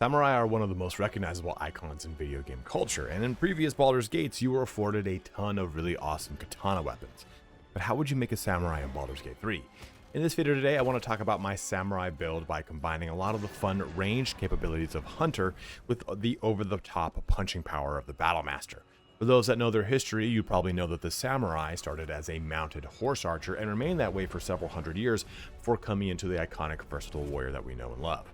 Samurai are one of the most recognizable icons in video game culture, and in previous Baldur's Gates, you were afforded a ton of really awesome katana weapons. But how would you make a samurai in Baldur's Gate 3? In this video today, I want to talk about my samurai build by combining a lot of the fun ranged capabilities of Hunter with the over-the-top punching power of the Battlemaster. For those that know their history, you probably know that the samurai started as a mounted horse archer and remained that way for several hundred years before coming into the iconic versatile warrior that we know and love.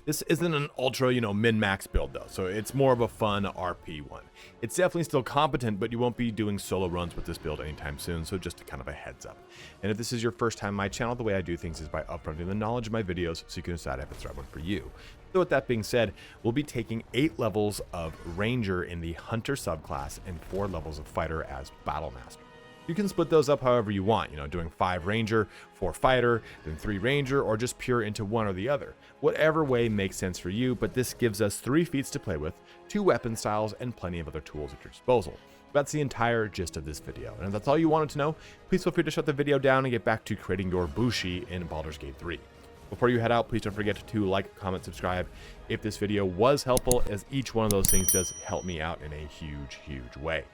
This isn't an ultra, min-max build though, so it's more of a fun RP one. It's definitely still competent, but you won't be doing solo runs with this build anytime soon, so just kind of a heads up. And if this is your first time on my channel, the way I do things is by upfronting the knowledge of my videos so you can decide if it's the right one for you. So with that being said, we'll be taking 8 levels of Ranger in the Hunter subclass and 4 levels of Fighter as Battlemaster. You can split those up however you want, doing 5 Ranger, 4 Fighter, then 3 Ranger, or just pure into one or the other. Whatever way makes sense for you, but this gives us 3 feats to play with, 2 weapon styles, and plenty of other tools at your disposal. That's the entire gist of this video, and if that's all you wanted to know, please feel free to shut the video down and get back to creating your Bushi in Baldur's Gate 3. Before you head out, please don't forget to like, comment, subscribe if this video was helpful, as each one of those things does help me out in a huge way.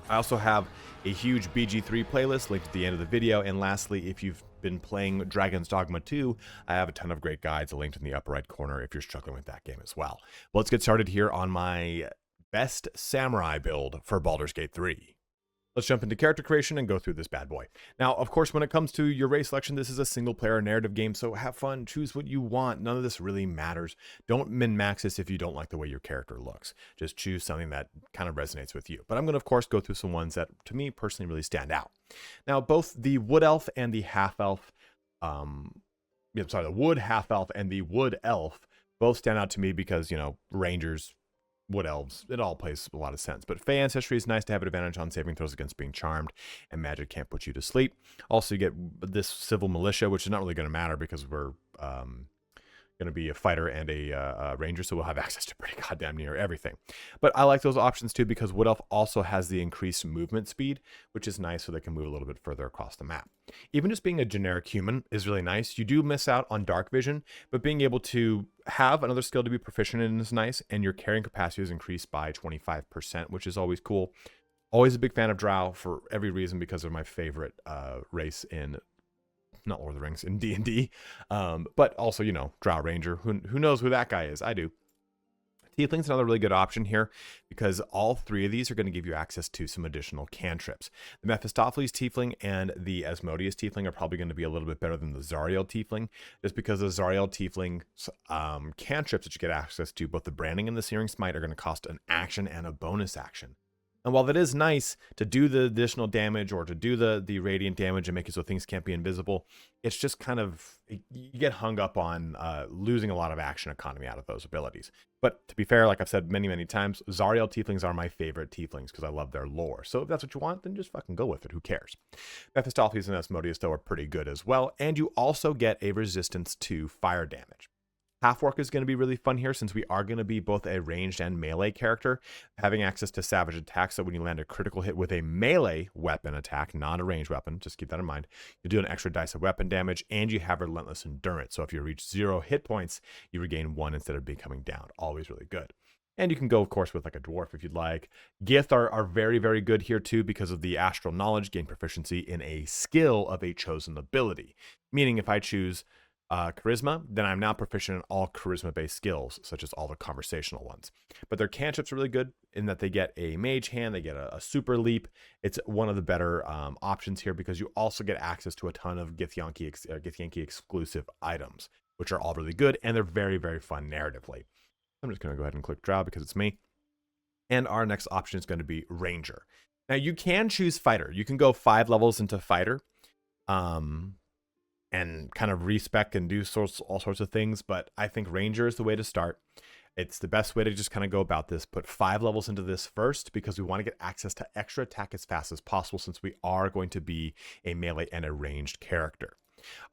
I also have a huge BG3 playlist linked at the end of the video, and lastly, if you've been playing Dragon's Dogma 2, I have a ton of great guides linked in the upper right corner if you're struggling with that game as well. Well, let's get started here on my best samurai build for Baldur's Gate 3. Let's jump into character creation and go through this bad boy. Now, of course, when it comes to your race selection, this is a single-player narrative game, so have fun, choose what you want. None of this really matters. Don't min-max this if you don't like the way your character looks. Just choose something that kind of resonates with you. But I'm going to, of course, go through some ones that, to me, personally really stand out. Now, both the Wood Elf and the Half-Elf, the Wood Half-Elf and the Wood Elf both stand out to me because, Rangers, Wood Elves, it all plays a lot of sense. But Fey Ancestry is nice to have an advantage on saving throws against being charmed, and magic can't put you to sleep. Also, you get this Civil Militia, which is not really going to matter because we're going to be a fighter and a ranger, so we'll have access to pretty goddamn near everything. But I like those options too because Wood Elf also has the increased movement speed, which is nice, so they can move a little bit further across the map. Even just being a generic human is really nice. You do miss out on dark vision, but being able to have another skill to be proficient in is nice, and your carrying capacity is increased by 25%, which is always cool. Always a big fan of Drow for every reason because they're my favorite race in, not Lord of the Rings, in D&D, but also, Drow Ranger. Who knows who that guy is? I do. Tiefling's another really good option here because all 3 of these are going to give you access to some additional cantrips. The Mephistopheles Tiefling and the Asmodeus Tiefling are probably going to be a little bit better than the Zariel Tiefling, just because the Zariel Tiefling's cantrips that you get access to, both the Branding and the Searing Smite, are going to cost an action and a bonus action. And while that is nice to do the additional damage or to do the radiant damage and make it so things can't be invisible, it's just kind of, you get hung up on losing a lot of action economy out of those abilities. But to be fair, like I've said many times, Zariel Tieflings are my favorite Tieflings because I love their lore. So if that's what you want, then just fucking go with it. Who cares? Mephistopheles and Asmodeus, though, are pretty good as well. And you also get a resistance to fire damage. Half-Orc is going to be really fun here since we are going to be both a ranged and melee character, having access to savage attacks, so when you land a critical hit with a melee weapon attack, not a ranged weapon, just keep that in mind, you do an extra dice of weapon damage, and you have relentless endurance, so if you reach 0 hit points, you regain 1 instead of being coming down. Always really good. And you can go, of course, with like a dwarf if you'd like. Gith are very good here too because of the astral knowledge, gain proficiency in a skill of a chosen ability, meaning if I choose charisma, then I'm now proficient in all charisma-based skills, such as all the conversational ones. But their cantrips are really good in that they get a mage hand, they get a super leap. It's one of the better options here because you also get access to a ton of Githyanki exclusive items, which are all really good, and they're very fun narratively. I'm just going to go ahead and click Drow because it's me. And our next option is going to be Ranger. Now, you can choose Fighter. You can go 5 levels into Fighter. And kind of respec and do all sorts of things, but I think Ranger is the way to start. It's the best way to just kind of go about this. Put 5 levels into this first because we want to get access to extra attack as fast as possible since we are going to be a melee and a ranged character.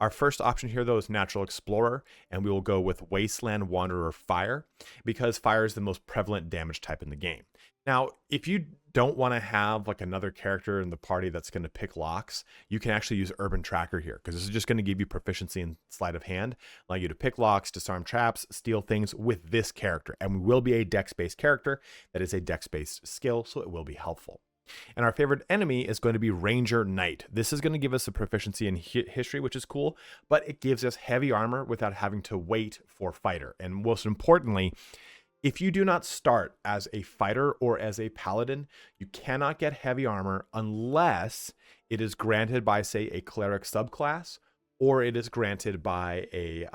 Our first option here, though, is Natural Explorer, and we will go with Wasteland Wanderer Fire because fire is the most prevalent damage type in the game. Now, if you don't want to have like another character in the party that's going to pick locks, you can actually use Urban Tracker here, because this is just going to give you proficiency in sleight of hand, allow you to pick locks, disarm traps, steal things with this character. And we will be a dex-based character. That is a dex-based skill, so it will be helpful. And our favorite enemy is going to be Ranger Knight. This is going to give us a proficiency in history, which is cool, but it gives us heavy armor without having to wait for fighter. And most importantly, if you do not start as a fighter or as a paladin, you cannot get heavy armor unless it is granted by, say, a cleric subclass, or it is granted by a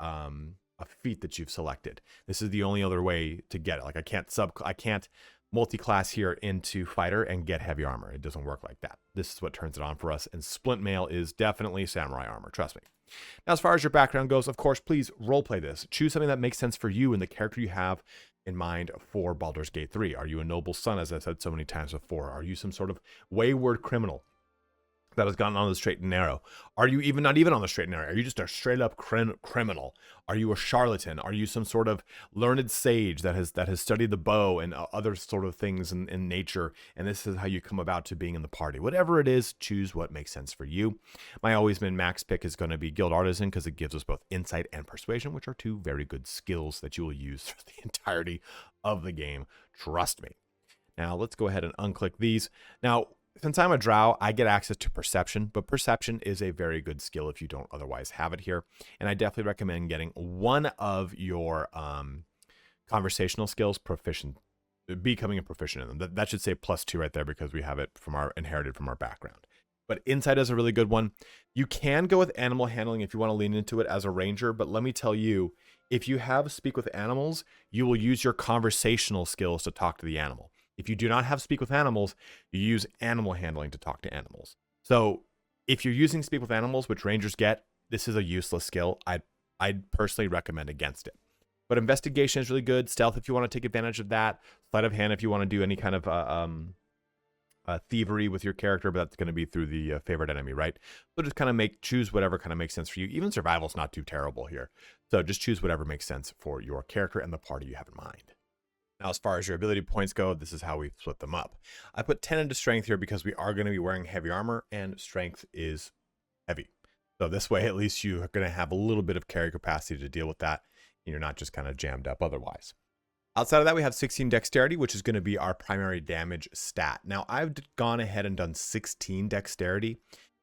feat that you've selected. This is the only other way to get it. Like I can't multi-class here into fighter and get heavy armor. It doesn't work like that. This is what turns it on for us, and splint mail is definitely samurai armor, trust me. Now, as far as your background goes, of course, please roleplay this. Choose something that makes sense for you and the character you have in mind for Baldur's Gate 3. Are you a noble son, as I said so many times before? Are you some sort of wayward criminal that has gotten on the straight and narrow? Are you not even on the straight and narrow? Are you just a straight up criminal? Are you a charlatan? Are you some sort of learned sage that has studied the bow and other sort of things in nature, and this is how you come about to being in the party? Whatever it is, choose what makes sense for you. My always been max pick is going to be Guild Artisan, because it gives us both insight and persuasion, which are two very good skills that you will use for the entirety of the game. Trust me. Now let's go ahead and unclick these. Now, since I'm a drow, I get access to perception, but perception is a very good skill if you don't otherwise have it here. And I definitely recommend getting one of your conversational skills becoming a proficient in them. That should say +2 right there, because we have it inherited from our background. But insight is a really good one. You can go with animal handling if you want to lean into it as a ranger, but let me tell you, if you have speak with animals, you will use your conversational skills to talk to the animal. If you do not have speak with animals, you use animal handling to talk to animals. So if you're using speak with animals, which rangers get, this is a useless skill. I'd personally recommend against it. But investigation is really good. Stealth, if you want to take advantage of that. Sleight of hand, if you want to do any kind of thievery with your character, but that's going to be through the favorite enemy, right? So just kind of choose whatever kind of makes sense for you. Even survival's not too terrible here. So just choose whatever makes sense for your character and the party you have in mind. Now, as far as your ability points go, this is how we split them up. I put 10 into strength here because we are going to be wearing heavy armor, and strength is heavy. So this way, at least you're going to have a little bit of carry capacity to deal with that, and you're not just kind of jammed up otherwise. Outside of that, we have 16 dexterity, which is going to be our primary damage stat. Now, I've gone ahead and done 16 dexterity.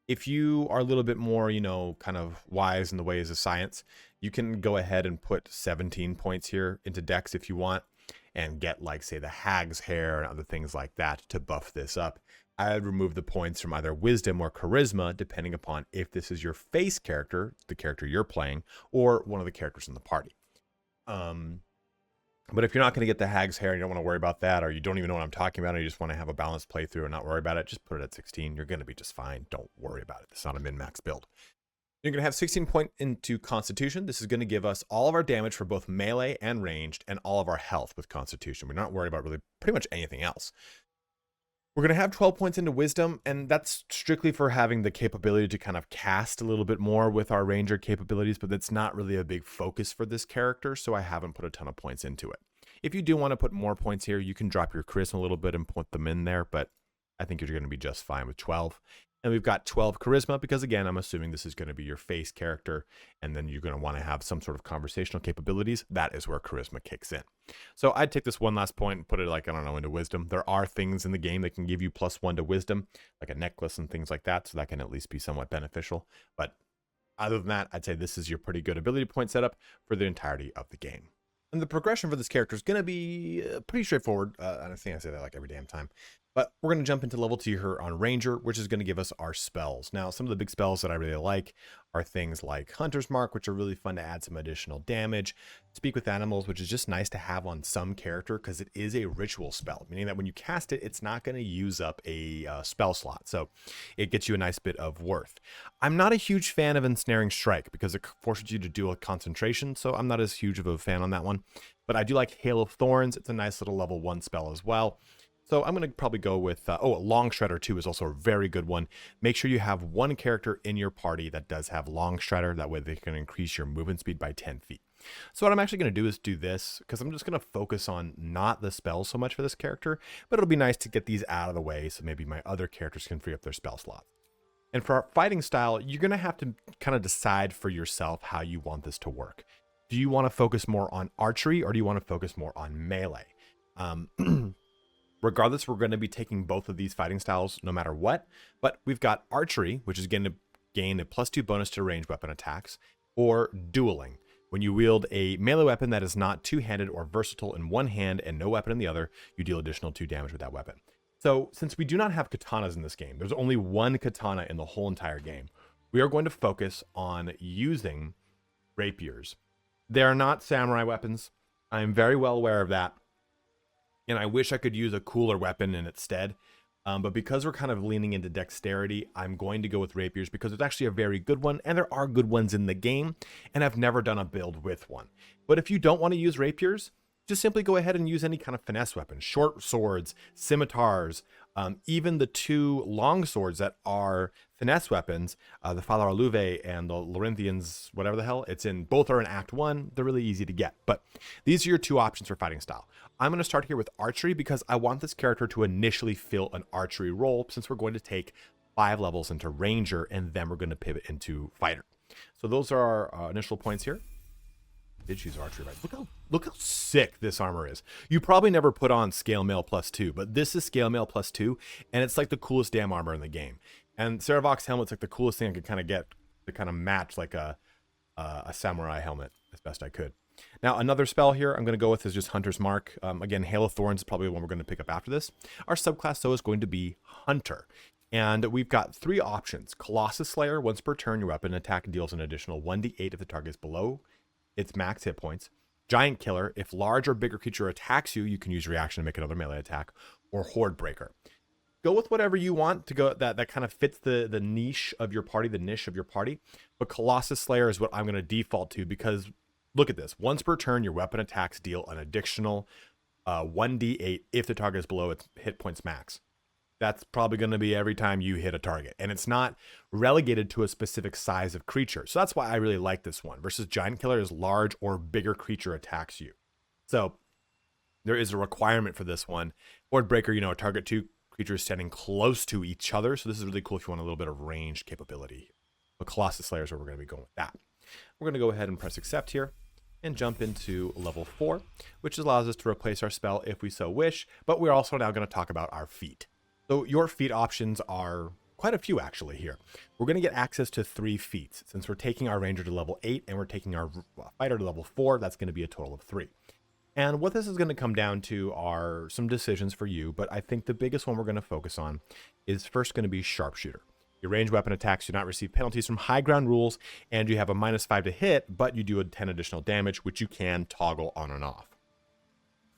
If you are a little bit more, kind of wise in the ways of science, you can go ahead and put 17 points here into dex if you want, and get, like, say, the hag's hair and other things like that to buff this up. I'd remove the points from either wisdom or charisma, depending upon if this is your face character, the character you're playing, or one of the characters in the party. But if you're not going to get the hag's hair and you don't want to worry about that, or you don't even know what I'm talking about, and you just want to have a balanced playthrough and not worry about it, just put it at 16. You're going to be just fine. Don't worry about it. It's not a min-max build. You're going to have 16 point into Constitution. This is going to give us all of our damage for both melee and ranged, and all of our health with Constitution. We're not worried about really pretty much anything else. We're going to have 12 points into Wisdom, and that's strictly for having the capability to kind of cast a little bit more with our Ranger capabilities, but that's not really a big focus for this character, so I haven't put a ton of points into it. If you do want to put more points here, you can drop your Charisma a little bit and put them in there, but I think you're going to be just fine with 12. And we've got 12 charisma because, again, I'm assuming this is going to be your face character, and then you're going to want to have some sort of conversational capabilities. That is where charisma kicks in. So I'd take this one last point and put it, like, I don't know, into wisdom. There are things in the game that can give you +1 to wisdom, like a necklace and things like that, so that can at least be somewhat beneficial. But other than that, I'd say this is your pretty good ability point setup for the entirety of the game. And the progression for this character is going to be pretty straightforward. I think I say that like every damn time. But we're going to jump into level 2 here on Ranger, which is going to give us our spells. Now, some of the big spells that I really like are things like Hunter's Mark, which are really fun to add some additional damage. Speak with Animals, which is just nice to have on some character because it is a ritual spell, meaning that when you cast it, it's not going to use up a spell slot. So it gets you a nice bit of worth. I'm not a huge fan of Ensnaring Strike because it forces you to do a concentration, so I'm not as huge of a fan on that one. But I do like Hail of Thorns. It's a nice little level 1 spell as well. So I'm going to probably go with, Long Shredder too is also a very good one. Make sure you have one character in your party that does have Long Shredder. That way they can increase your movement speed by 10 feet. So what I'm actually going to do is do this, because I'm just going to focus on not the spells so much for this character, but it'll be nice to get these out of the way so maybe my other characters can free up their spell slots. And for our fighting style, you're going to have to kind of decide for yourself how you want this to work. Do you want to focus more on archery, or do you want to focus more on melee? Regardless, we're going to be taking both of these fighting styles no matter what, but we've got archery, which is going to gain a +2 bonus to ranged weapon attacks, or dueling. When you wield a melee weapon that is not two-handed or versatile in one hand and no weapon in the other, you deal additional 2 damage with that weapon. So since we do not have katanas in this game, there's only one katana in the whole entire game, we are going to focus on using rapiers. They are not samurai weapons. I am very well aware of that. And I wish I could use a cooler weapon in its stead. But because we're kind of leaning into dexterity, I'm going to go with rapiers because it's actually a very good one, and there are good ones in the game, and I've never done a build with one. But if you don't want to use rapiers, just simply go ahead and use any kind of finesse weapon, short swords, scimitars, even the 2 long swords that are finesse weapons, the Father Aluve and the Laurenthians, whatever the hell, both are in Act 1. They're really easy to get, but these are your 2 options for fighting style. I'm going to start here with archery because I want this character to initially fill an archery role, since we're going to take 5 levels into ranger and then we're going to pivot into fighter. So those are our initial points here. Did choose archery, right? Look how sick this armor is. You probably never put on scale mail +2, but this is scale mail +2, and it's like the coolest damn armor in the game. And Saravox helmet's like the coolest thing I could kind of get to kind of match like a samurai helmet as best I could. Now, another spell here I'm going to go with is just Hunter's Mark. Again, Hail of Thorns is probably the one we're going to pick up after this. Our subclass, though, is going to be Hunter. And we've got 3 options. Colossus Slayer, once per turn, your weapon attack deals an additional 1d8 if the target is below its max hit points. Giant Killer, if large or bigger creature attacks you, you can use reaction to make another melee attack. Or Horde Breaker. Go with whatever you want to go that kind of fits the niche of your party, But Colossus Slayer is what I'm going to default to because look at this. Once per turn, your weapon attacks deal an additional 1d8 if the target is below its hit points max. That's probably going to be every time you hit a target. And it's not relegated to a specific size of creature. So that's why I really like this one. Versus Giant Killer is large or bigger creature attacks you. So there is a requirement for this one. Horde Breaker, target 2 creatures standing close to each other. So this is really cool if you want a little bit of ranged capability. But Colossus Slayer is where we're going to be going with that. We're going to go ahead and press accept here and jump into level 4, which allows us to replace our spell if we so wish. But we're also now going to talk about our feat. So your feat options are quite a few actually here. We're going to get access to 3 feats. Since we're taking our ranger to level 8 and we're taking our fighter to level 4, that's going to be a total of 3. And what this is going to come down to are some decisions for you, but I think the biggest one we're going to focus on is first going to be Sharpshooter. Your ranged weapon attacks do not receive penalties from high ground rules, and you have a -5 to hit, but you do a 10 additional damage, which you can toggle on and off.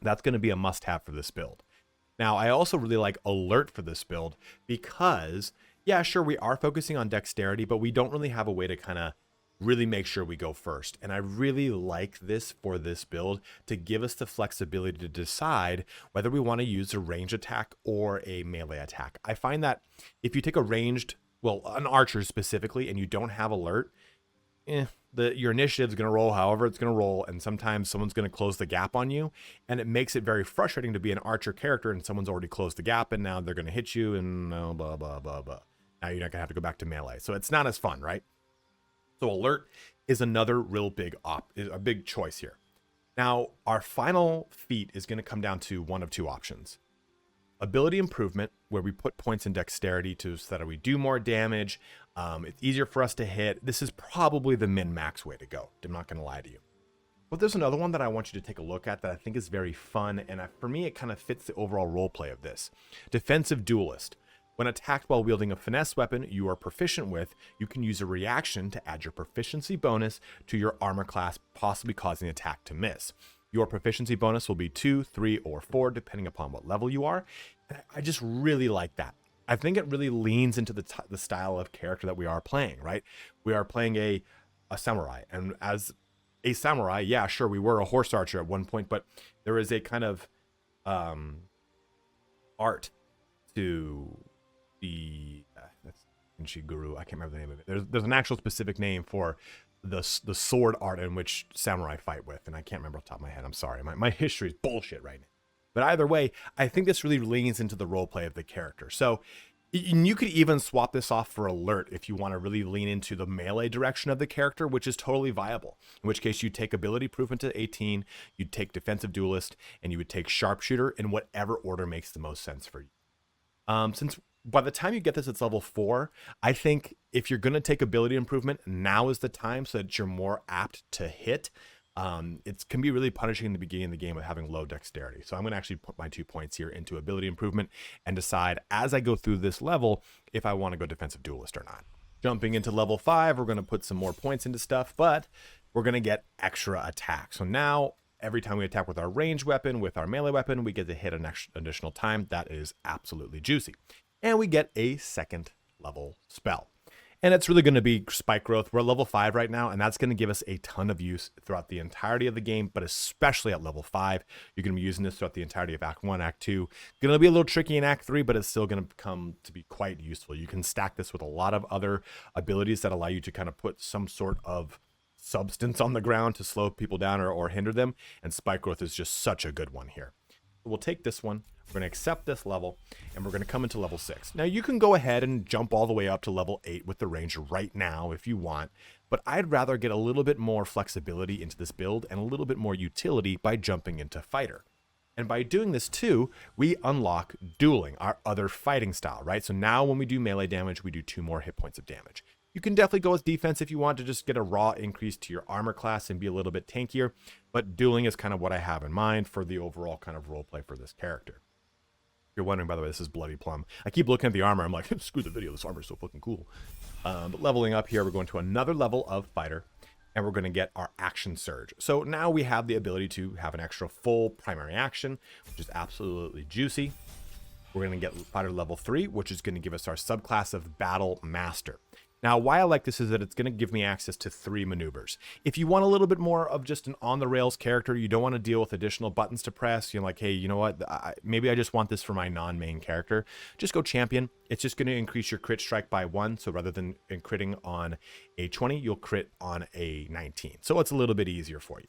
That's going to be a must-have for this build. Now, I also really like Alert for this build because, yeah, sure, we are focusing on dexterity, but we don't really have a way to kind of really make sure we go first. And I really like this for this build to give us the flexibility to decide whether we want to use a ranged attack or a melee attack. I find that if you take a ranged, an archer specifically, and you don't have Alert, your initiative is going to roll however it's going to roll, and sometimes someone's going to close the gap on you, and it makes it very frustrating to be an archer character and someone's already closed the gap and now they're going to hit you and blah blah blah blah. Now you're not going to have to go back to melee, so it's not as fun, right? So Alert is another real big big choice here. Now our final feat is going to come down to one of 2 options. Ability Improvement, where we put points in dexterity so that we do more damage. It's easier for us to hit. This is probably the min-max way to go. I'm not going to lie to you. But there's another one that I want you to take a look at that I think is very fun, and for me, it kind of fits the overall roleplay of this. Defensive Duelist. When attacked while wielding a finesse weapon you are proficient with, you can use a reaction to add your proficiency bonus to your armor class, possibly causing the attack to miss. Your proficiency bonus will be 2, 3, or 4, depending upon what level you are. And I just really like that. I think it really leans into the style of character that we are playing, right? We are playing a samurai. And as a samurai, yeah, sure, we were a horse archer at one point, but there is a kind of art to the... that's Kinshi Guru. I can't remember the name of it. There's an actual specific name for the sword art in which samurai fight with, and I can't remember off the top of my head. I'm sorry, my history is bullshit right now. But either way, I think this really leans into the role play of the character. So you could even swap this off for alert if you want to really lean into the melee direction of the character, which is totally viable. In which case, you take ability improvement to 18, you'd take defensive duelist, and you would take sharpshooter in whatever order makes the most sense for you. Since by the time you get this, it's level 4. I think if you're going to take ability improvement, now is the time so that you're more apt to hit. It can be really punishing in the beginning of the game with having low dexterity. So I'm going to actually put my 2 points here into ability improvement and decide as I go through this level if I want to go defensive duelist or not. Jumping into level 5, we're going to put some more points into stuff, but we're going to get extra attack. So now every time we attack with our ranged weapon, with our melee weapon, we get to hit an additional time. That is absolutely juicy. And we get a second level spell. And it's really going to be spike growth. We're at level 5 right now, and that's going to give us a ton of use throughout the entirety of the game, but especially at level 5. You're going to be using this throughout the entirety of Act 1, Act 2. Going to be a little tricky in Act 3, but it's still going to come to be quite useful. You can stack this with a lot of other abilities that allow you to kind of put some sort of substance on the ground to slow people down or hinder them, and spike growth is just such a good one here. We'll take this one, we're going to accept this level, and we're going to come into level 6. Now, you can go ahead and jump all the way up to level 8 with the Ranger right now if you want, but I'd rather get a little bit more flexibility into this build and a little bit more utility by jumping into Fighter. And by doing this too, we unlock Dueling, our other fighting style, right? So now when we do melee damage, we do 2 more hit points of damage. You can definitely go with defense if you want to just get a raw increase to your armor class and be a little bit tankier, but dueling is kind of what I have in mind for the overall kind of roleplay for this character. If you're wondering, by the way, this is Bloody Plum. I keep looking at the armor, I'm like, screw the video, this armor is so fucking cool. But leveling up here, we're going to another level of Fighter, and we're going to get our Action Surge. So now we have the ability to have an extra full primary action, which is absolutely juicy. We're going to get Fighter level 3, which is going to give us our subclass of Battle Master. Now, why I like this is that it's going to give me access to 3 maneuvers. If you want a little bit more of just an on-the-rails character, you don't want to deal with additional buttons to press, you're like, hey, you know what, maybe I just want this for my non-main character, just go Champion. It's just going to increase your crit strike by 1, so rather than critting on a 20, you'll crit on a 19. So it's a little bit easier for you.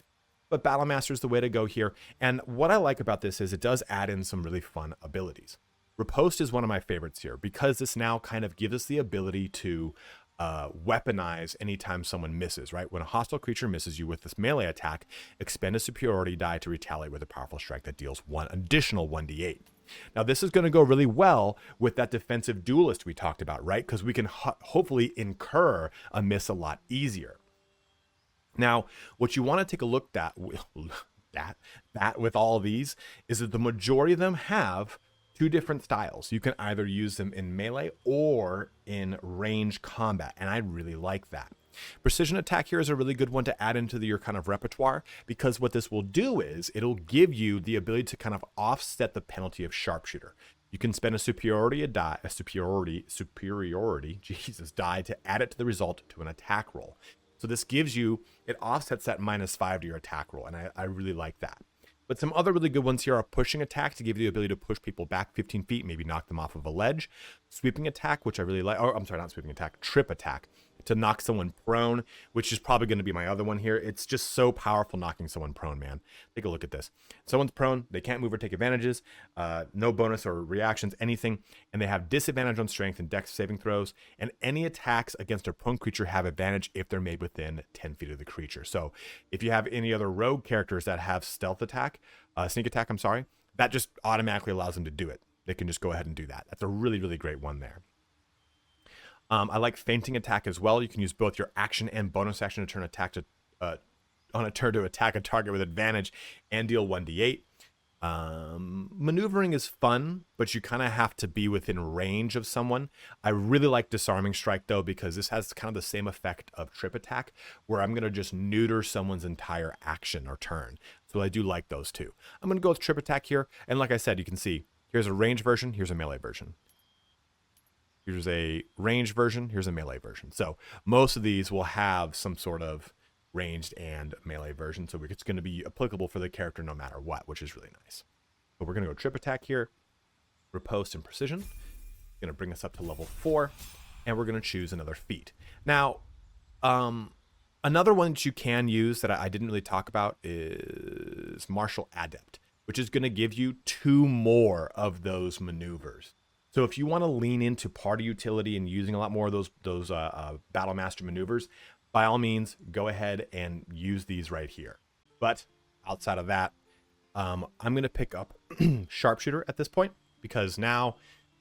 But Battle Master is the way to go here, and what I like about this is it does add in some really fun abilities. Riposte is one of my favorites here because this now kind of gives us the ability to weaponize anytime someone misses, right? When a hostile creature misses you with this melee attack, expend a superiority die to retaliate with a powerful strike that deals 1 additional 1d8. Now, this is going to go really well with that defensive duelist we talked about, right? Because we can hopefully incur a miss a lot easier. Now, what you want to take a look at with all of these is that the majority of them have 2 different styles. You can either use them in melee or in range combat, and I really like that. Precision attack here is a really good one to add into your kind of repertoire, because what this will do is it'll give you the ability to kind of offset the penalty of sharpshooter. You can spend a superiority die to add it to the result to an attack roll. So this gives you, it offsets that -5 to your attack roll, and I really like that. But some other really good ones here are pushing attack to give you the ability to push people back 15 feet, maybe knock them off of a ledge. Sweeping attack, which I really like. Oh, I'm sorry, not sweeping attack. Trip attack to knock someone prone, which is probably going to be my other one here. It's just so powerful knocking someone prone, man. Take a look at this. Someone's prone, they can't move or take advantages, no bonus or reactions, anything, and they have disadvantage on strength and dex saving throws, and any attacks against a prone creature have advantage if they're made within 10 feet of the creature. So if you have any other rogue characters that have stealth attack, sneak attack, I'm sorry, that just automatically allows them to do it. They can just go ahead and do that. That's a really, really great one there. I like feinting attack as well. You can use both your action and bonus action to turn attack to on a turn to attack a target with advantage and deal 1d8. Maneuvering is fun, but you kind of have to be within range of someone. I really like disarming strike though, because this has kind of the same effect of trip attack, where I'm going to just neuter someone's entire action or turn. So I do like those two. I'm going to go with trip attack here. And like I said, you can see here's a range version, here's a melee version. Here's a range version, here's a melee version. So most of these will have some sort of ranged and melee version, so it's going to be applicable for the character no matter what, which is really nice. But we're going to go trip attack here, riposte and precision. Going to bring us up to level 4, and we're going to choose another feat. Now, Another one that you can use that I didn't really talk about is Martial Adept, which is going to give you 2 more of those maneuvers. So if you want to lean into party utility and using a lot more of those Battle Master maneuvers, by all means, go ahead and use these right here. But outside of that, I'm going to pick up Sharpshooter at this point, because now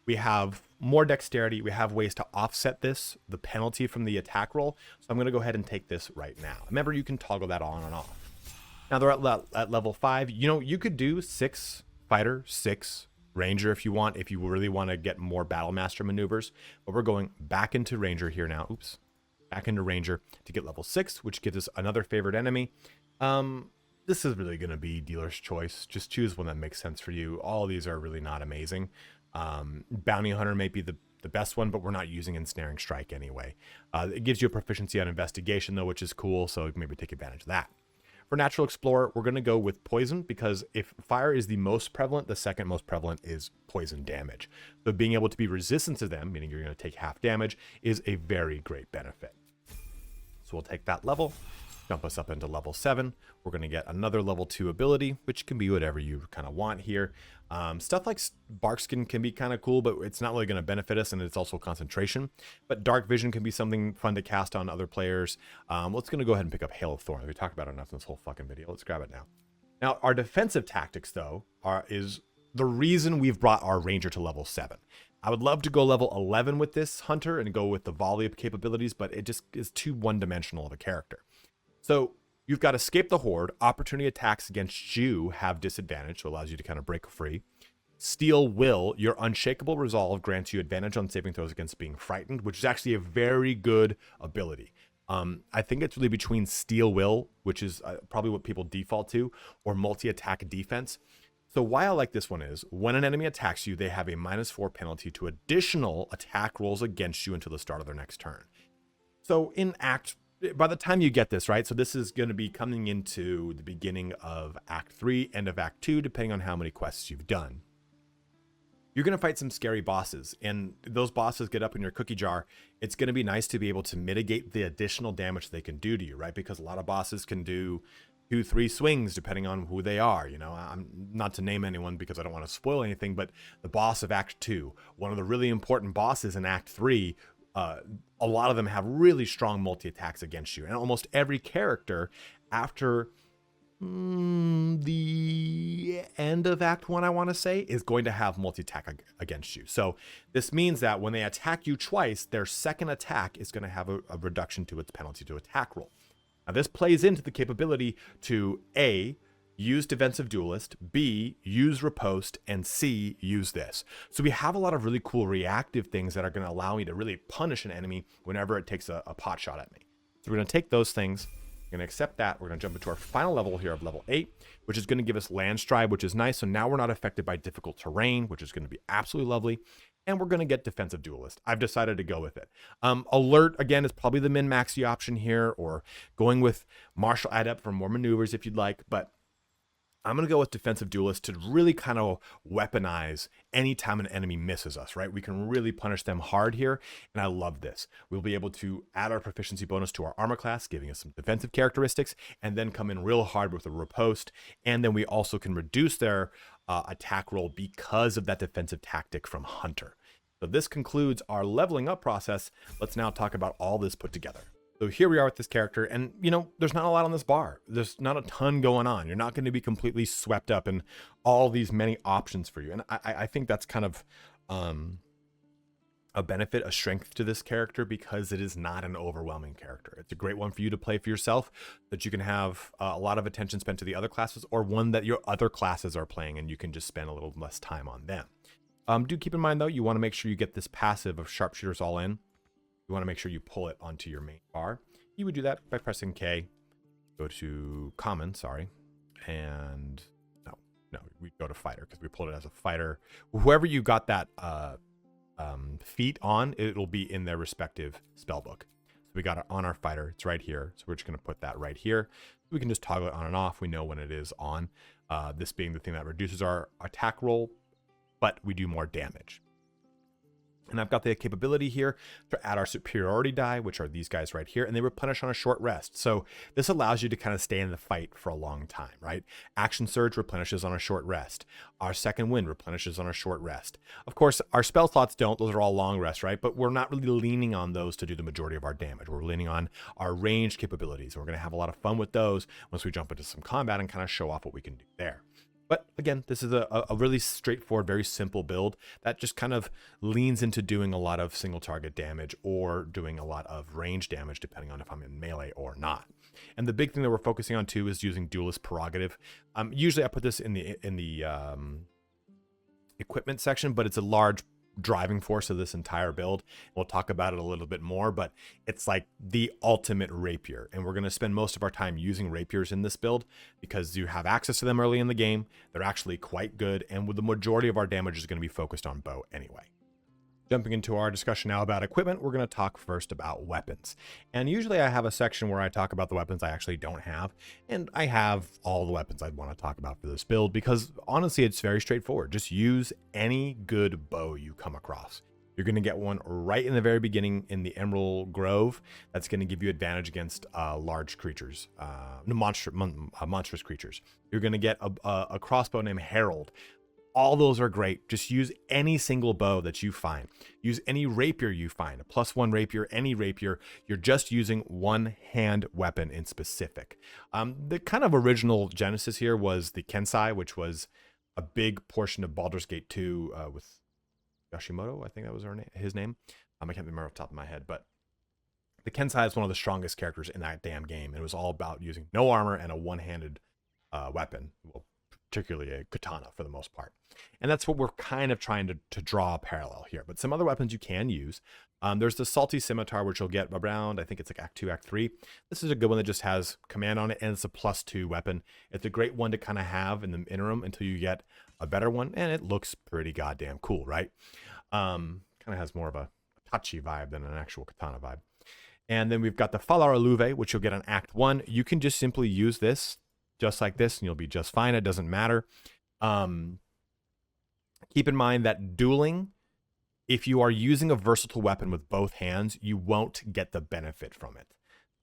we have more dexterity. We have ways to offset the penalty from the attack roll. So I'm going to go ahead and take this right now. Remember, you can toggle that on and off. Now they're at level 5. You know, you could do 6 fighter, 6 ranger if you want, if you really want to get more battle master maneuvers. But we're going back into ranger here now. Oops. Back into ranger to get level 6, which gives us another favorite enemy. This is really going to be dealer's choice. Just choose one that makes sense for you. All of these are really not amazing. Bounty Hunter may be the best one, but we're not using Ensnaring Strike anyway. It gives you a proficiency on investigation though, which is cool, so maybe take advantage of that. For Natural Explorer, we're going to go with poison, because if fire is the most prevalent, the second most prevalent is poison damage. So being able to be resistant to them, meaning you're going to take half damage, is a very great benefit. So we'll take that level, jump us up into level 7. We're going to get another level 2 ability, which can be whatever you kind of want here. Stuff like Barkskin can be kind of cool, but it's not really going to benefit us, and it's also concentration. But Dark Vision can be something fun to cast on other players. Let's going to go ahead and pick up Hail of Thorns. We talked about it enough in this whole fucking video. Let's grab it now. Now, our defensive tactics, though, is the reason we've brought our Ranger to level 7. I would love to go level 11 with this Hunter and go with the volley capabilities, but it just is too one-dimensional of a character. So you've got Escape the Horde. Opportunity attacks against you have disadvantage, so it allows you to kind of break free. Steel Will, your unshakable resolve grants you advantage on saving throws against being frightened, which is actually a very good ability. I think it's really between Steel Will, which is probably what people default to, or multi-attack defense. So why I like this one is, when an enemy attacks you, they have a -4 penalty to additional attack rolls against you until the start of their next turn. So by the time you get this, right? So this is going to be coming into the beginning of Act 3, end of Act 2, depending on how many quests you've done. You're going to fight some scary bosses, and those bosses get up in your cookie jar. It's going to be nice to be able to mitigate the additional damage they can do to you, right? Because a lot of bosses can do 2-3 swings depending on who they are. You know, I'm not to name anyone because I don't want to spoil anything, but the boss of Act 2, one of the really important bosses in Act 3, a lot of them have really strong multi-attacks against you. And almost every character after the end of Act 1, I want to say, is going to have multi-attack against you. So this means that when they attack you twice, their second attack is going to have a reduction to its penalty to attack roll. Now this plays into the capability to A, use Defensive Duelist, B, use Riposte, and C, use this. So we have a lot of really cool reactive things that are going to allow me to really punish an enemy whenever it takes a pot shot at me. So we're going to take those things, we're going to accept that, we're going to jump into our final level here of level 8, which is going to give us Land Stride, which is nice. So now we're not affected by difficult terrain, which is going to be absolutely lovely. And we're going to get Defensive Duelist. I've decided to go with it. Alert, again, is probably the min-maxy option here, or going with Martial Adept for more maneuvers if you'd like, but I'm going to go with Defensive Duelist to really kind of weaponize anytime an enemy misses us, right? We can really punish them hard here, and I love this. We'll be able to add our proficiency bonus to our armor class, giving us some defensive characteristics, and then come in real hard with a riposte, and then we also can reduce their attack roll because of that defensive tactic from Hunter. So this concludes our leveling up process. Let's now talk about all this put together. So here we are with this character, and you know, there's not a lot on this bar. There's not a ton going on. You're not going to be completely swept up in all these many options for you. And I think that's kind of a benefit, a strength to this character, because it is not an overwhelming character. It's a great one for you to play for yourself, that you can have a lot of attention spent to the other classes, or one that your other classes are playing and you can just spend a little less time on them. Do keep in mind though, you want to make sure you get this passive of Sharpshooters all in. You want to make sure you pull it onto your main bar. You would do that by pressing K, go to common, sorry, and no, we go to fighter because we pulled it as a fighter. Whoever you got that feat on, it'll be in their respective spell book. So we got it on our fighter. It's right here. So we're just going to put that right here. We can just toggle it on and off. We know when it is on. This being the thing that reduces our attack roll, but we do more damage. And I've got the capability here to add our superiority die, which are these guys right here, and they replenish on a short rest. So this allows you to kind of stay in the fight for a long time, right? Action Surge replenishes on a short rest. Our Second Wind replenishes on a short rest. Of course, our spell slots don't. Those are all long rests, right? But we're not really leaning on those to do the majority of our damage. We're leaning on our ranged capabilities. We're going to have a lot of fun with those once we jump into some combat and kind of show off what we can do there. But again, this is a really straightforward, very simple build that just kind of leans into doing a lot of single target damage or doing a lot of range damage, depending on if I'm in melee or not. And the big thing that we're focusing on too is using duelist prerogative. Usually I put this in the equipment section, but it's a large driving force of this entire build. We'll talk about it a little bit more, but it's like the ultimate rapier, and we're going to spend most of our time using rapiers in this build because you have access to them early in the game. They're actually quite good, and with the majority of our damage is going to be focused on bow anyway. Jumping into our discussion now about equipment, we're going to talk first about weapons. And usually I have a section where I talk about the weapons I actually don't have. And I have all the weapons I'd want to talk about for this build because honestly, it's very straightforward. Just use any good bow you come across. You're going to get one right in the very beginning in the Emerald Grove. That's going to give you advantage against large creatures, monstrous creatures. You're going to get a crossbow named Herald. All those are great. Just use any single bow that you find. Use any rapier you find. A +1 rapier, any rapier. You're just using one hand weapon in specific. The kind of original genesis here was the Kensai, which was a big portion of Baldur's Gate 2 with Yoshimoto. I think that was his name. I can't remember off the top of my head, but the Kensai is one of the strongest characters in that damn game. And it was all about using no armor and a one-handed weapon. Well, particularly a katana for the most part. And that's what we're kind of trying to draw a parallel here. But some other weapons you can use. There's the Salty Scimitar, which you'll get around, I think it's like Act 2, Act 3. This is a good one that just has command on it, and it's a +2 weapon. It's a great one to kind of have in the interim until you get a better one, and it looks pretty goddamn cool, right? Kind of has more of a touchy vibe than an actual katana vibe. And then we've got the Falar Aluve, which you'll get on Act 1. You can just simply use this just like this, and you'll be just fine. It doesn't matter. Keep in mind that dueling, if you are using a versatile weapon with both hands, you won't get the benefit from it.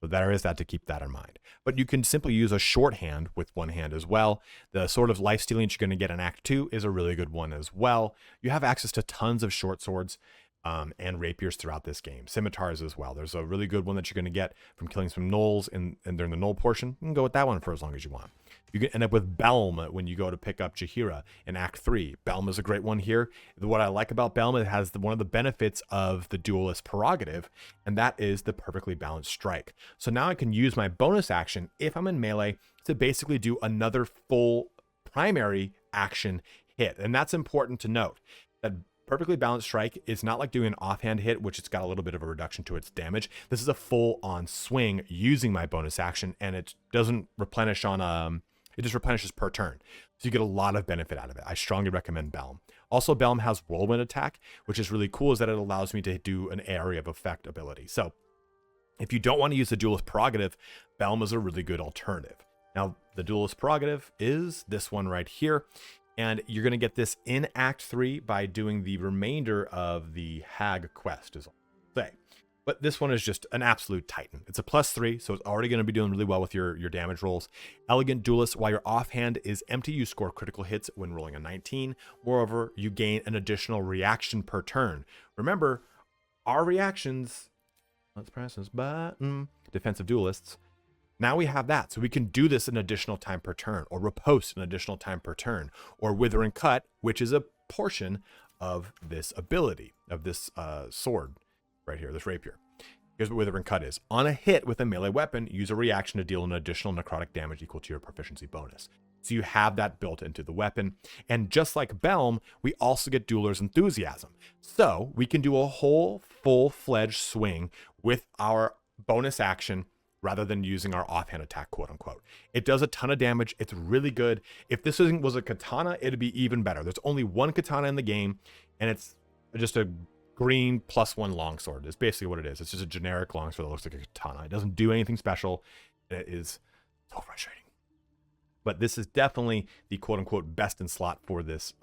So there is that, to keep that in mind. But you can simply use a shorthand with one hand as well. The sort of life stealing that you're going to get in Act 2 is a really good one as well. You have access to tons of short swords and rapiers throughout this game. Scimitars as well. There's a really good one that you're going to get from killing some gnolls and during the gnoll portion. You can go with that one for as long as you want. You can end up with Belm when you go to pick up Jaheira in Act 3. Belm is a great one here. What I like about Belm, it has one of the benefits of the duelist prerogative, and that is the perfectly balanced strike. So now I can use my bonus action if I'm in melee to basically do another full primary action hit. And that's important to note, that perfectly balanced strike is not like doing an offhand hit, which it's got a little bit of a reduction to its damage. This is a full-on swing using my bonus action, and it doesn't replenish on it just replenishes per turn. So you get a lot of benefit out of it. I strongly recommend Belm. Also, Belm has Whirlwind Attack, which is really cool, is that it allows me to do an area of effect ability. So if you don't want to use the duelist prerogative, Belm is a really good alternative. Now, the duelist prerogative is this one right here. And you're going to get this in Act 3 by doing the remainder of the Hag quest, is all I'll say. But this one is just an absolute titan. It's a +3, so it's already going to be doing really well with your damage rolls. Elegant Duelist, while your offhand is empty, you score critical hits when rolling a 19. Moreover, you gain an additional reaction per turn. Remember, our reactions, let's press this button, defensive duelists. Now we have that, so we can do this an additional time per turn, or riposte an additional time per turn, or Wither and Cut, which is a portion of this ability, of this sword right here, this rapier. Here's what Wither and Cut is. On a hit with a melee weapon, use a reaction to deal an additional necrotic damage equal to your proficiency bonus. So you have that built into the weapon. And just like Belm, we also get Dueler's Enthusiasm. So we can do a whole full-fledged swing with our bonus action rather than using our offhand attack, quote unquote. It does a ton of damage. It's really good. If this was a katana, it'd be even better. There's only one katana in the game, and it's just a green +1 longsword. It's basically what it is. It's just a generic longsword that looks like a katana. It doesn't do anything special. It is so frustrating. But this is definitely the quote unquote best in slot for this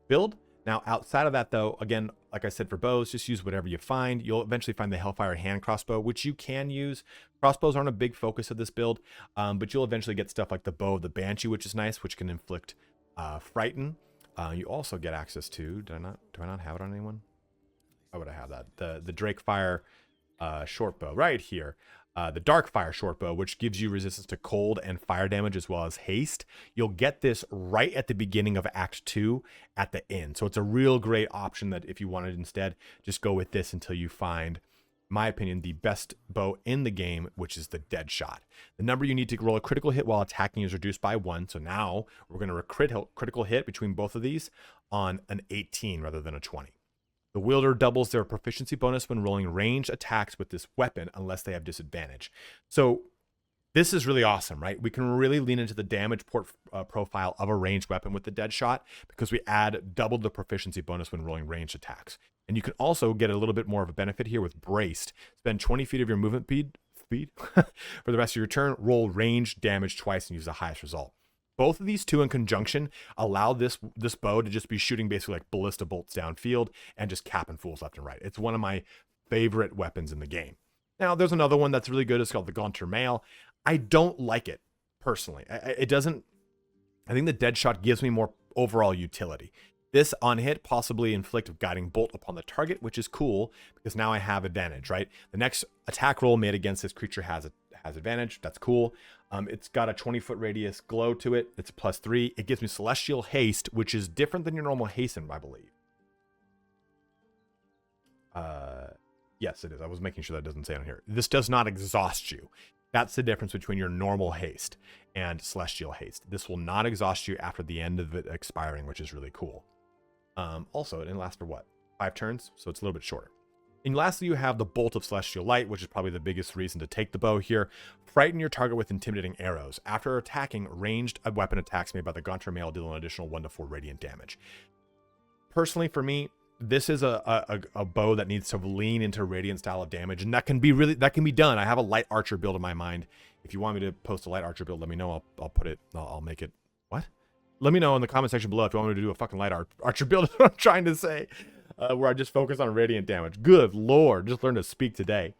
build. Now, outside of that, though, again, like I said, for bows, just use whatever you find. You'll eventually find the Hellfire hand crossbow, which you can use. Crossbows aren't a big focus of this build, but you'll eventually get stuff like the Bow of the Banshee, which is nice, which can inflict frighten. You also get access to, do I not have it on anyone? Why would I have that? The Drake Fire short bow right here. The Dark Fire short bow, which gives you resistance to cold and fire damage as well as haste. You'll get this right at the beginning of Act 2 at the end. So it's a real great option that if you wanted instead, just go with this until you find, in my opinion, the best bow in the game, which is the Dead Shot. The number you need to roll a critical hit while attacking is reduced by 1. So now we're going to critical hit between both of these on an 18 rather than a 20. The wielder doubles their proficiency bonus when rolling ranged attacks with this weapon unless they have disadvantage. So this is really awesome, right? We can really lean into the damage profile of a ranged weapon with the Dead Shot because we add double the proficiency bonus when rolling ranged attacks. And you can also get a little bit more of a benefit here with Braced. Spend 20 feet of your movement speed for the rest of your turn, roll ranged damage twice and use the highest result. Both of these two in conjunction allow this bow to just be shooting basically like ballista bolts downfield and just capping fools left and right. It's one of my favorite weapons in the game. Now, there's another one that's really good. It's called the Gaunter Mail. I don't like it, personally. It doesn't... I think the Dead Shot gives me more overall utility. This on hit possibly inflict a guiding bolt upon the target, which is cool because now I have advantage, right? The next attack roll made against this creature has advantage. That's cool. It's got a 20-foot radius glow to it. It's a +3. It gives me Celestial Haste, which is different than your normal Hasten, I believe. Yes, it is. I was making sure that doesn't say it on here. This does not exhaust you. That's the difference between your normal haste and Celestial Haste. This will not exhaust you after the end of it expiring, which is really cool. Also, it lasts for what? 5 turns, so it's a little bit shorter. And lastly, you have the Bolt of Celestial Light, which is probably the biggest reason to take the bow here. Frighten your target with intimidating arrows. After attacking, ranged weapon attacks made by the Gaunter Mail deal an additional 1 to 4 radiant damage. Personally, for me, this is a bow that needs to lean into radiant style of damage, and that can be done. I have a light archer build in my mind. If you want me to post a light archer build, let me know. I'll make it. What? Let me know in the comment section below if you want me to do a fucking light archer build. Is what I'm trying to say. Where I just focus on radiant damage. Good lord, just learned to speak today.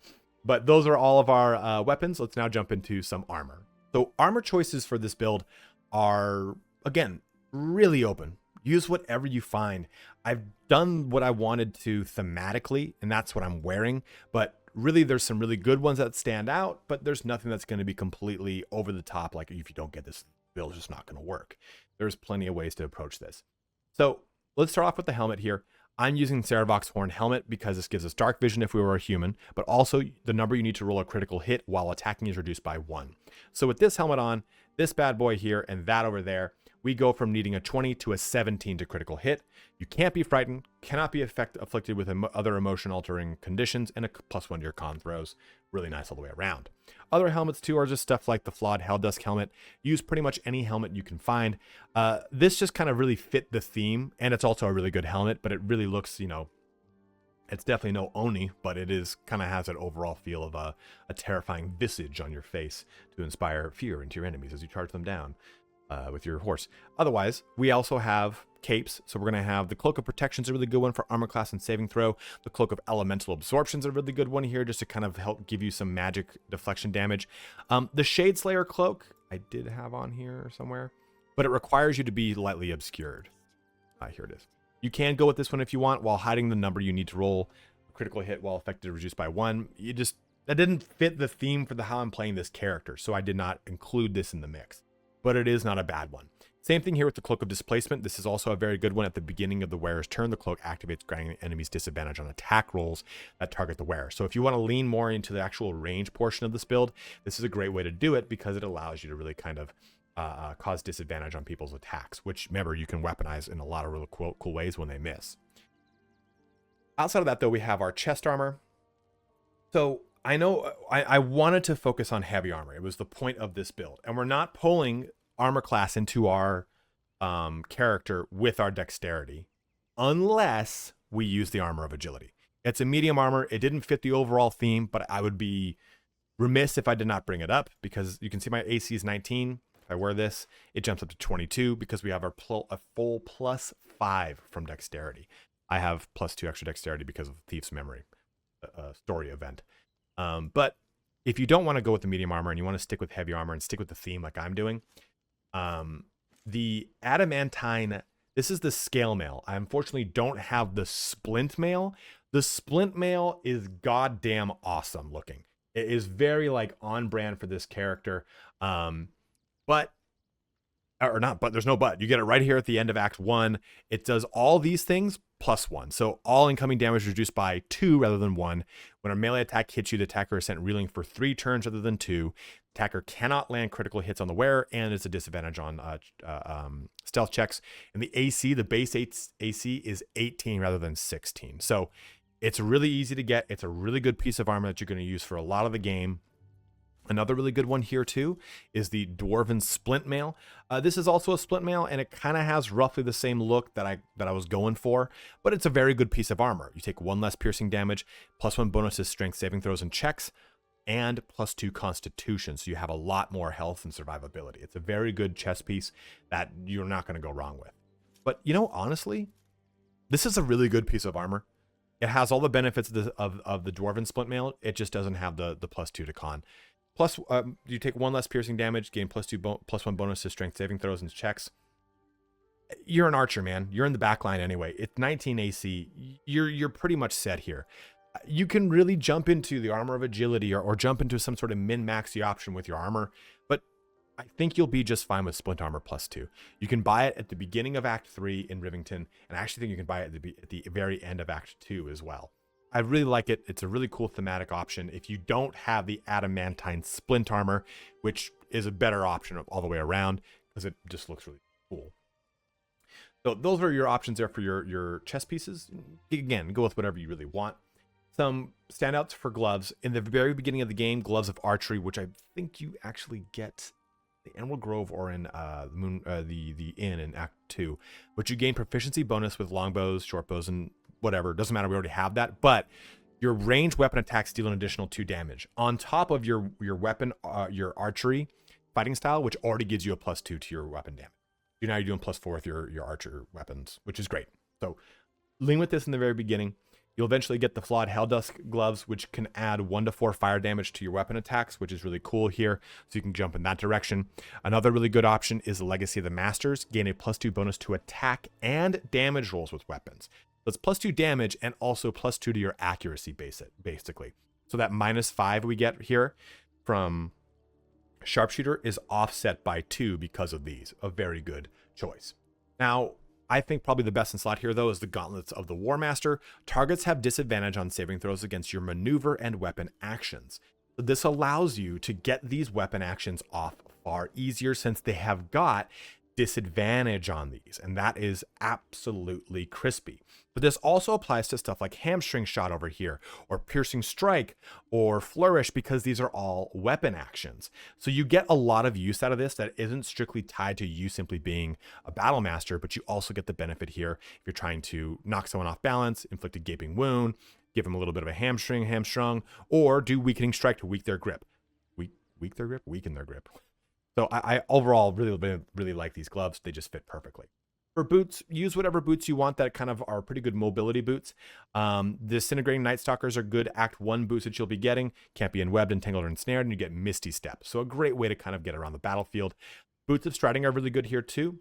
But those are all of our weapons. Let's now jump into some armor. So armor choices for this build are, again, really open. Use whatever you find. I've done what I wanted to thematically, and that's what I'm wearing. But really, there's some really good ones that stand out, but there's nothing that's going to be completely over the top. Like, if you don't get this build, it's just not going to work. There's plenty of ways to approach this. So let's start off with the helmet here. I'm using Ceravoc's Horn Helmet because this gives us dark vision if we were a human, but also the number you need to roll a critical hit while attacking is reduced by 1. So with this helmet on, this bad boy here, and that over there, we go from needing a 20 to a 17 to critical hit. You can't be frightened, cannot be afflicted with other emotion-altering conditions, and a +1 to your con throws. Really nice all the way around. Other helmets, too, are just stuff like the Flawed Helldusk helmet. Use pretty much any helmet you can find. This just kind of really fit the theme, and it's also a really good helmet, but it really looks, you know, it's definitely no Oni, but it is kind of has an overall feel of a terrifying visage on your face to inspire fear into your enemies as you charge them down with your horse. Otherwise, we also have capes. So we're going to have the Cloak of Protection is a really good one for armor class and saving throw. The Cloak of Elemental Absorption is a really good one here just to kind of help give you some magic deflection damage. The Shade Slayer Cloak, I did have on here somewhere, but it requires you to be lightly obscured. Here it is. You can go with this one if you want while hiding the number you need to roll a critical hit while affected reduced by 1. That didn't fit the theme for how I'm playing this character, so I did not include this in the mix. But it is not a bad one. Same thing here with the Cloak of Displacement. This is also a very good one. At the beginning of the wearer's turn, the cloak activates, granting enemies disadvantage on attack rolls that target the wearer. So if you want to lean more into the actual range portion of this build, this is a great way to do it because it allows you to really kind of cause disadvantage on people's attacks, which, remember, you can weaponize in a lot of really cool ways when they miss. Outside of that, though, we have our chest armor. So I know I wanted to focus on heavy armor. It was the point of this build. And we're not pulling armor class into our character with our dexterity unless we use the armor of agility. It's a medium armor. It didn't fit the overall theme, but I would be remiss if I did not bring it up because you can see my AC is 19. If I wear this, it jumps up to 22 because we have a full +5 from dexterity. I have +2 extra dexterity because of Thief's Memory story event. But if you don't want to go with the medium armor and you want to stick with heavy armor and stick with the theme like I'm doing, the adamantine, this is the scale mail. I unfortunately don't have the splint mail. The splint mail is goddamn awesome looking. It is very like on brand for this character. There's no but. You get it right here at the end of Act 1. It does all these things +1. So all incoming damage reduced by 2 rather than 1. When a melee attack hits you, the attacker is sent reeling for 3 turns rather than 2. Attacker cannot land critical hits on the wearer, and it's a disadvantage on stealth checks. And the AC, the base AC is 18 rather than 16. So it's really easy to get. It's a really good piece of armor that you're going to use for a lot of the game. Another really good one here too is the Dwarven Splint Mail. This is also a splint mail, and it kind of has roughly the same look that I was going for, but it's a very good piece of armor. You take 1 less piercing damage, +1 bonus to strength saving throws and checks, and +2 constitution, so you have a lot more health and survivability. It's a very good chest piece that you're not going to go wrong with. But you know, honestly, this is a really good piece of armor. It has all the benefits of the Dwarven Splint Mail. It just doesn't have the +2 to con. Plus, you take 1 less piercing damage, gain +1 bonus to strength saving throws and checks. You're an archer, man. You're in the back line anyway. It's 19 AC. You're pretty much set here. You can really jump into the armor of agility or jump into some sort of min-maxy option with your armor, but I think you'll be just fine with splint armor +2. You can buy it at the beginning of Act 3 in Rivington, and I actually think you can buy it at the very end of Act 2 as well. I really like it. It's a really cool thematic option. If you don't have the adamantine splint armor, which is a better option all the way around because it just looks really cool. So those are your options there for your chest pieces. Again, go with whatever you really want. Some standouts for gloves. In the very beginning of the game, gloves of archery, which I think you actually get the Emerald Grove or in the inn in Act 2. But you gain proficiency bonus with longbows, short bows, and whatever. Doesn't matter, we already have that. But your ranged weapon attacks deal an additional 2 damage on top of your weapon, your archery fighting style, which already gives you a +2 to your weapon damage. Now you're doing +4 with your archer weapons, which is great. So lean with this in the very beginning. You'll eventually get the Flawed Helldusk gloves, which can add 1 to 4 fire damage to your weapon attacks, which is really cool here. So you can jump in that direction. Another really good option is the Legacy of the Masters. Gain a +2 bonus to attack and damage rolls with weapons. So it's +2 damage and also +2 to your accuracy basically. So that -5 we get here from Sharpshooter is offset by 2 because of these. A very good choice. Now, I think probably the best in slot here, though, is the Gauntlets of the War Master. Targets have disadvantage on saving throws against your maneuver and weapon actions. So this allows you to get these weapon actions off far easier since they have got disadvantage on these, and that is absolutely crispy. But this also applies to stuff like Hamstring Shot over here, or Piercing Strike, or Flourish, because these are all weapon actions. So you get a lot of use out of this that isn't strictly tied to you simply being a battle master, but you also get the benefit here if you're trying to knock someone off balance, inflict a gaping wound, give them a little bit of a hamstrung, or do Weakening Strike to weaken their grip. Weaken their grip. So I overall really like these gloves. They just fit perfectly. For boots, use whatever boots you want that kind of are pretty good mobility boots. The Disintegrating Night Stalkers are good Act 1 boots that you'll be getting. Can't be enwebbed, entangled, or ensnared, and you get Misty Step. So a great way to kind of get around the battlefield. Boots of Striding are really good here too.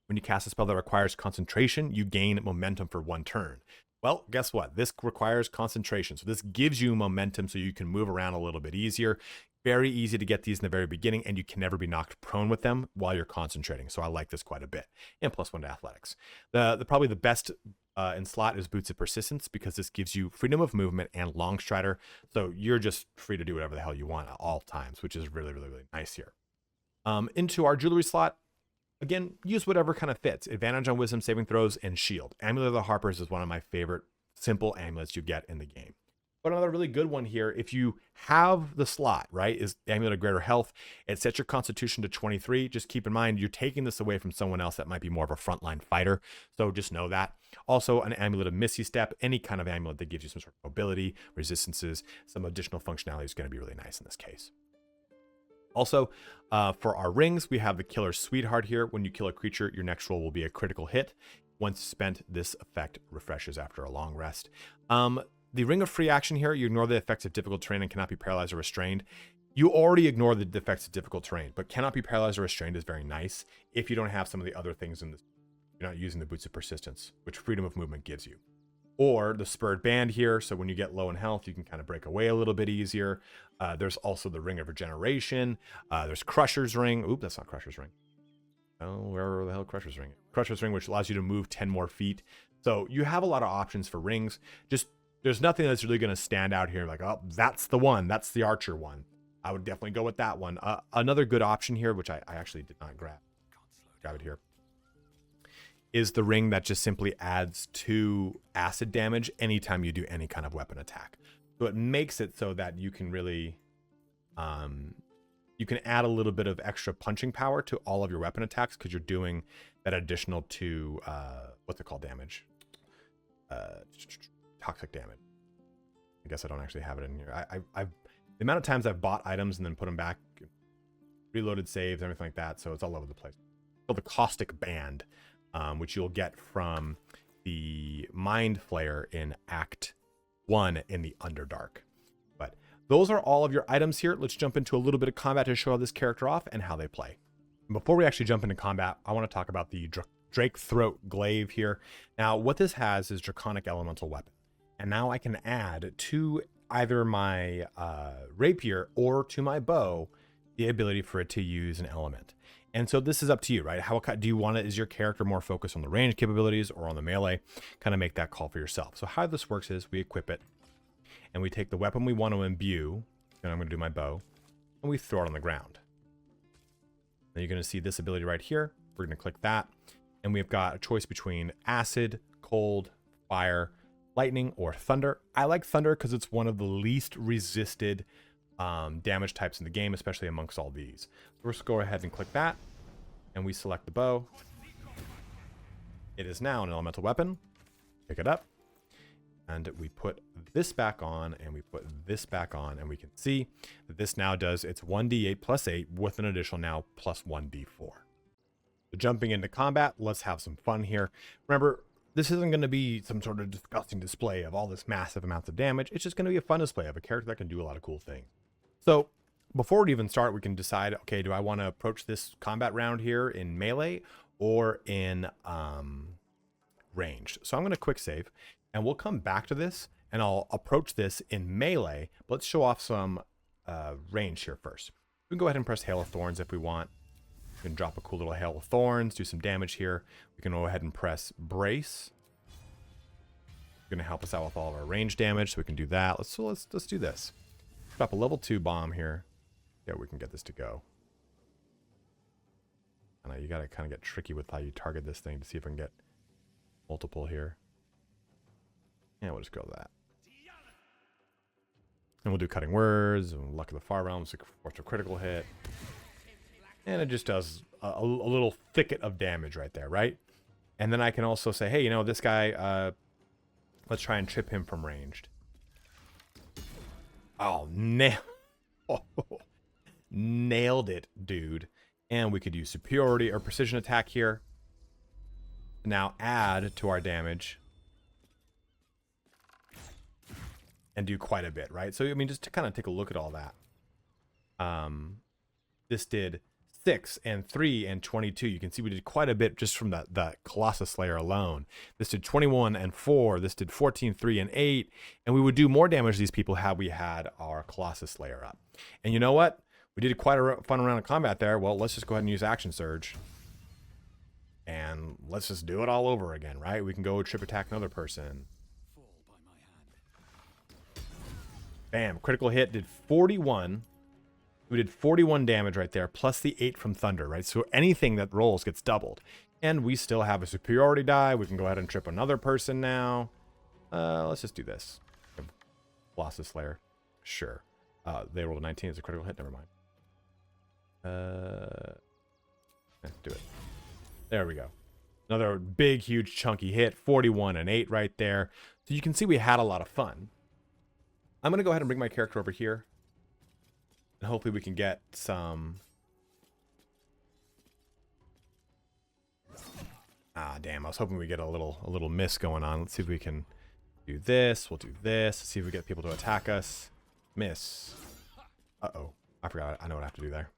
When you cast a spell that requires concentration, you gain momentum for 1 turn. Well, guess what? This requires concentration. So this gives you momentum so you can move around a little bit easier. Very easy to get these in the very beginning, and you can never be knocked prone with them while you're concentrating. So I like this quite a bit. And +1 to athletics. Probably the best in slot is Boots of Persistence, because this gives you freedom of movement and long strider. So you're just free to do whatever the hell you want at all times, which is really nice here. Into our jewelry slot, again, use whatever kind of fits. Advantage on wisdom saving throws and shield. Amulet of the Harpers is one of my favorite simple amulets you get in the game. But another really good one here, if you have the slot, right, is Amulet of Greater Health. It sets your constitution to 23. Just keep in mind, you're taking this away from someone else that might be more of a frontline fighter. So just know that. Also, an Amulet of Misty Step, any kind of amulet that gives you some sort of mobility, resistances, some additional functionality is going to be really nice in this case. Also, for our rings, we have the Killer's Sweetheart here. When you kill a creature, your next roll will be a critical hit. Once spent, this effect refreshes after a long rest. The Ring of Free Action here, you ignore the effects of difficult terrain and cannot be paralyzed or restrained. You already ignore the effects of difficult terrain, but cannot be paralyzed or restrained is very nice if you don't have some of the other things in this. You're not using the Boots of Persistence, which freedom of movement gives you. Or the Spurred Band here, so when you get low in health, you can kind of break away a little bit easier. There's also the Ring of Regeneration. There's Crusher's Ring. Oop, that's not Crusher's Ring. Oh, where the hell Crusher's Ring? Crusher's Ring, which allows you to move 10 more feet. So you have a lot of options for rings. Just there's nothing that's really going to stand out here like, oh, that's the one. That's the Archer one. I would definitely go with that one. Another good option here, which I actually did not grab it here, is the ring that just simply adds 2 acid damage anytime you do any kind of weapon attack. So it makes it so that you can really, you can add a little bit of extra punching power to all of your weapon attacks because you're doing that additional 2, what's it called, damage? Toxic damage. I guess I don't actually have it in here. The amount of times I've bought items and then put them back, reloaded saves, everything like that, so it's all over the place. So the Caustic Band, which you'll get from the Mind Flayer in Act 1 in the Underdark. But those are all of your items here. Let's jump into a little bit of combat to show this character off and how they play. Before we actually jump into combat, I want to talk about the Drake Throat Glaive here. Now, what this has is Draconic Elemental Weapon. And now I can add to either my rapier or to my bow the ability for it to use an element. And so this is up to you, right? How do you want it? Is your character more focused on the range capabilities or on the melee? Kind of make that call for yourself. So how this works is we equip it and we take the weapon we want to imbue, and I'm going to do my bow, and we throw it on the ground. Now you're going to see this ability right here. We're going to click that, and we've got a choice between acid, cold, fire, lightning, or thunder. I like thunder because it's one of the least resisted damage types in the game, especially amongst all these. So let's go ahead and click that, and we select the bow. It is now an elemental weapon. Pick it up, and we put this back on, and we put this back on, and we can see that this now does its 1d8 plus 8 with an additional now plus 1d4. So jumping into combat, let's have some fun here. Remember, this isn't going to be some sort of disgusting display of all this massive amounts of damage. It's just going to be a fun display of a character that can do a lot of cool things. So before we even start, we can decide, okay, do I want to approach this combat round here in melee or in ranged? So I'm going to quick save, and we'll come back to this, and I'll approach this in melee. But let's show off some range here first. We can go ahead and press Hail of Thorns if we want. We can drop a cool little Hail of Thorns, do some damage here. We can go ahead and press Brace. It's going to help us out with all of our range damage, so we can do that. Let's do this. Drop a level 2 bomb here. Yeah, we can get this to go. I know you got to kind of get tricky with how you target this thing to see if I can get multiple here. Yeah, we'll just go with that. And we'll do Cutting Words and Luck of the Far Realms, force a critical hit. And it just does a little thicket of damage right there, right? And then I can also say, hey, you know, this guy, let's try and trip him from ranged. Oh, nailed it, dude. And we could use superiority or precision attack here. Now add to our damage. And do quite a bit, right? So, I mean, just to kind of take a look at all that. This did 6 and 3 and 22. You can see we did quite a bit just from the Colossus Slayer alone. This did 21 and 4. This did 14, 3 and 8. And we would do more damage to these people had we had our Colossus Slayer up. And you know what? We did quite a fun round of combat there. Well, let's just go ahead and use Action Surge. And let's just do it all over again, right? We can go trip attack another person. Bam, critical hit, did 41. We did 41 damage right there, plus the 8 from Thunder, right? So anything that rolls gets doubled. And we still have a superiority die. We can go ahead and trip another person now. Let's just do this. Colossus Slayer. Sure. They rolled a 19 as a critical hit. Never mind. Do it. There we go. Another big, huge, chunky hit. 41 and 8 right there. So you can see we had a lot of fun. I'm going to go ahead and bring my character over here. And hopefully we can get some... Ah, damn, I was hoping we get a little miss going on. Let's see if we can do this. We'll do this. See if we get people to attack us. Miss. Uh-oh. I forgot. I know what I have to do there.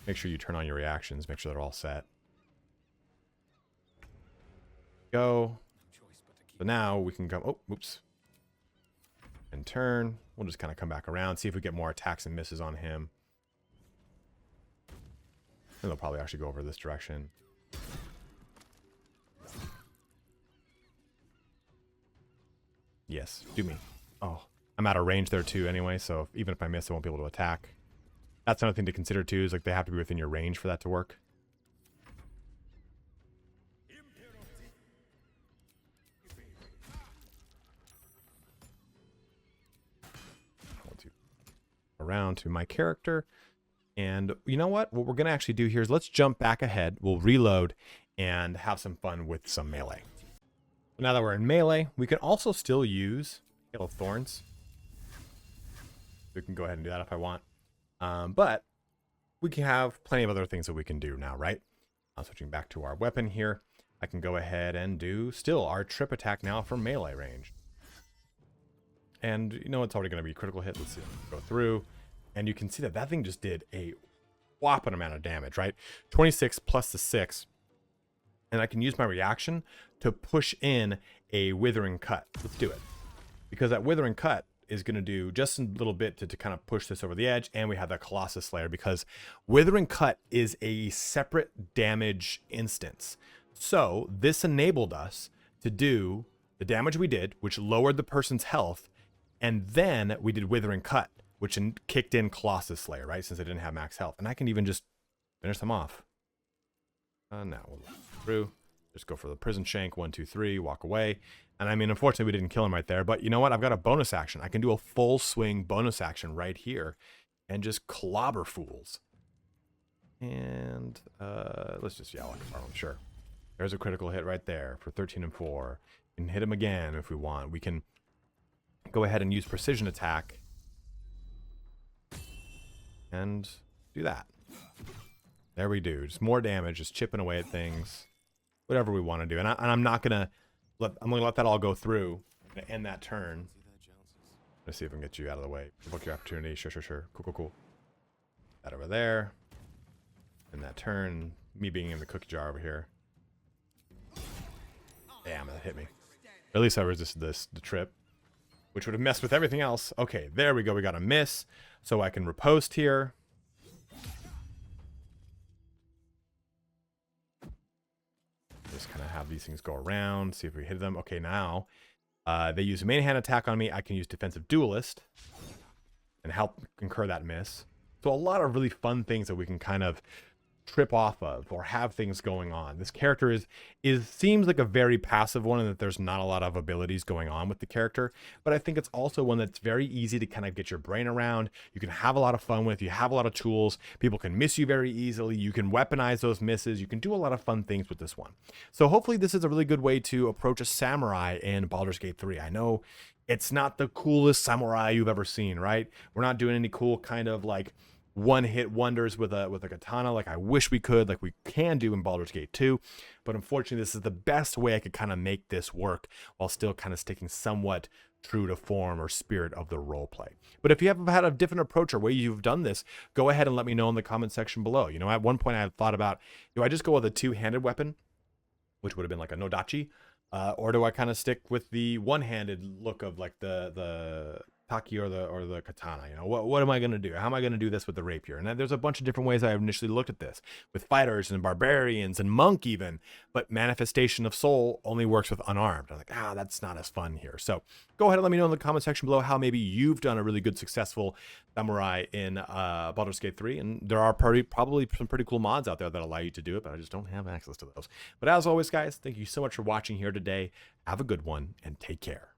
Make sure you turn on your reactions. Make sure they're all set. Go. So now we can come... Oh, oops. And turn. We'll just kind of come back around. See if we get more attacks and misses on him. And they'll probably actually go over this direction. Yes, do me. Oh, I'm out of range there too anyway, so even if I miss, I won't be able to attack. That's another thing to consider too, is like they have to be within your range for that to work. Around to my character. And you know what? What we're going to actually do here is let's jump back ahead. We'll reload and have some fun with some melee. Now that we're in melee, we can also still use Hail of Thorns. We can go ahead and do that if I want. But we can have plenty of other things that we can do now, right? Switching back to our weapon here, I can go ahead and do still our trip attack now from melee range. And you know it's already going to be critical hit. Let's see. Go through. And you can see that that thing just did a whopping amount of damage, right? 26 plus the 6. And I can use my reaction to push in a Withering Cut. Let's do it. Because that Withering Cut is going to do just a little bit to kind of push this over the edge. And we have that Colossus Slayer because Withering Cut is a separate damage instance. So this enabled us to do the damage we did, which lowered the person's health. And then we did Withering Cut, which kicked in Colossus Slayer, right? Since I didn't have max health. And I can even just finish them off. Now we'll look through. Just go for the prison shank. 1, 2, 3. Walk away. And I mean, unfortunately, we didn't kill him right there. But you know what? I've got a bonus action. I can do a full swing bonus action right here. And just clobber fools. And let's just yell like a farm. Sure. There's a critical hit right there for 13 and 4. We can hit him again if we want. We can go ahead and use precision attack. And do that. There we do. Just more damage, just chipping away at things. Whatever we want to do. And I'm not going to let that all go through. I'm going to end that turn. Let's see if I can get you out of the way. Book your opportunity. Sure, sure, sure. Cool, cool, cool. That over there. And that turn. Me being in the cookie jar over here. Damn, that hit me. At least I resisted the trip. Which would have messed with everything else. Okay, there we go. We got a miss. So I can riposte here. Just kind of have these things go around. See if we hit them. Okay, now they use a main hand attack on me. I can use defensive duellist and help incur that miss. So a lot of really fun things that we can kind of trip off of or have things going on. This character seems like a very passive one, and that there's not a lot of abilities going on with the character, but I think it's also one that's very easy to kind of get your brain around. You can have a lot of fun with. You have a lot of tools. People can miss you very easily. You can weaponize those misses. You can do a lot of fun things with this one. So hopefully this is a really good way to approach a samurai in Baldur's Gate 3. I know it's not the coolest samurai you've ever seen, right? We're not doing any cool kind of like one-hit wonders with a katana like I wish we could, like we can do in Baldur's Gate 2. But unfortunately, this is the best way I could kind of make this work while still kind of sticking somewhat true to form or spirit of the roleplay. But if you have had a different approach or way you've done this, go ahead and let me know in the comment section below. You know, at one point I had thought about, do I just go with a two-handed weapon, which would have been like a Nodachi, or do I kind of stick with the one-handed look of like the Taki or the katana? You know, what am I going to do? How am I going to do this with the rapier? And there's a bunch of different ways I initially looked at this with fighters and barbarians and monk even, but manifestation of soul only works with unarmed. I'm like, that's not as fun here. So go ahead and let me know in the comment section below how maybe you've done a really good successful samurai in Baldur's Gate 3. And there are probably some pretty cool mods out there that allow you to do it, but I just don't have access to those. But as always, guys, thank you so much for watching here today. Have a good one and take care.